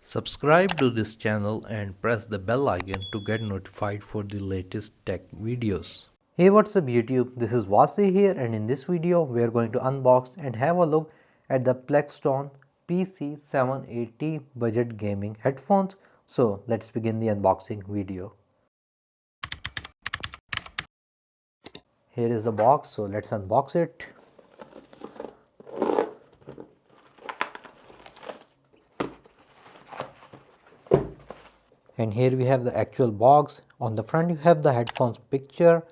Subscribe to this channel and press the bell icon to get notified for the latest tech videos. Hey, what's up YouTube, this is Wasay here, and in this video we are going to unbox and have a look at the Plextone PC780 budget gaming headphones. So let's begin the unboxing video. Here is the box, so let's unbox it. And here we have the actual box. On the front you have the headphones picture,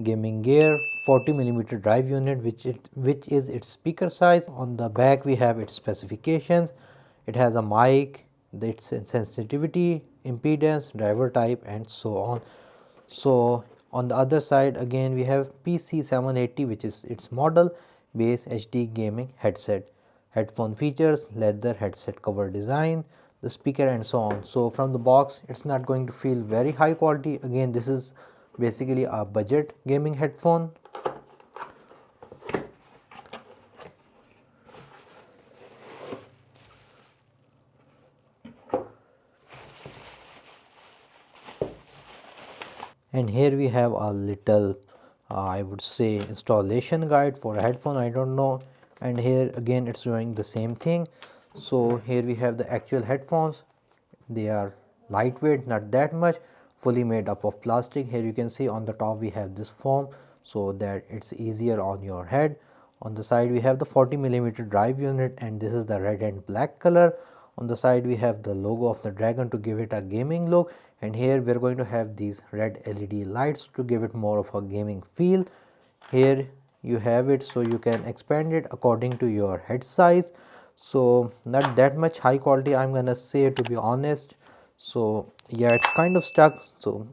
gaming gear, 40mm drive unit which is its speaker size. On the back we have its specifications. It has a mic, its sensitivity, impedance, driver type, and so on. So on the other side again we have PC780, which is its model base HD gaming headset. Headphone features, leather headset cover design, the speaker, and so on. So from the box it's not going to feel very high quality. Again, this is basically a budget gaming headphone. And here we have a little I would say installation guide for a headphone, I don't know. And here again it's doing the same thing. So here we have the actual headphones. They are lightweight, not that much, fully made up of plastic. Here you can see on the top we have this foam so that it's easier on your head. On the side we have the 40mm drive unit, and this is the red and black color. On the side we have the logo of the dragon to give it a gaming look, and here we're going to have these red LED lights to give it more of a gaming feel. Here you have it, so you can expand it according to your head size. So not that much high quality, I'm gonna say, to be honest. So yeah, it's kind of stuck. So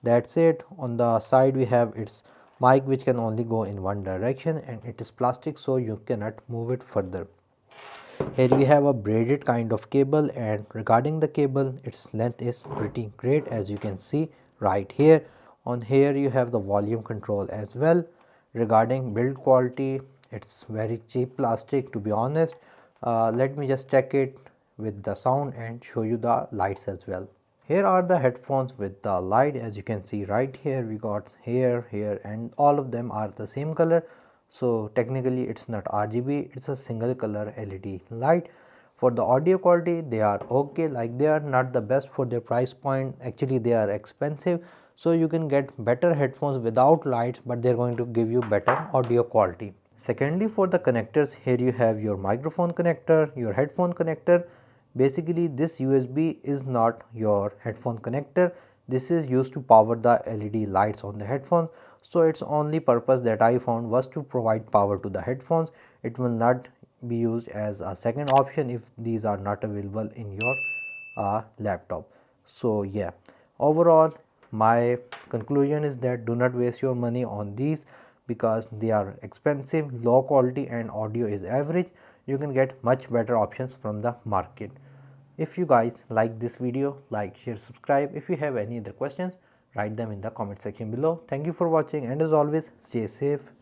that's it. On the side we have its mic, which can only go in one direction, and it is plastic, so you cannot move it further. Here we have a braided kind of cable, and regarding the cable, its length is pretty great, as you can see right here. On here you have the volume control as well. Regarding build quality, it's very cheap plastic, to be honest. Let me just check it with the sound and show you the lights as well. Here are the headphones with the light. As you can see right here, we got here, and all of them are the same color. So technically it's not RGB, it's a single color LED light. For the audio quality, they are okay, like they are not the best for their price point. Actually they are expensive, so you can get better headphones without lights, but they're going to give you better audio quality. Secondly, for the connectors, here you have your microphone connector, your headphone connector. Basically this USB is not your headphone connector. This is used to power the LED lights on the headphone. So its only purpose that I found was to provide power to the headphones. It will not be used as a second option if these are not available in your laptop. So yeah, overall my conclusion is that do not waste your money on these, because they are expensive, low quality, and audio is average. You can get much better options from the market. If you guys like this video, like, share, subscribe. If you have any other questions, write them in the comment section below. Thank you for watching, and as always, stay safe.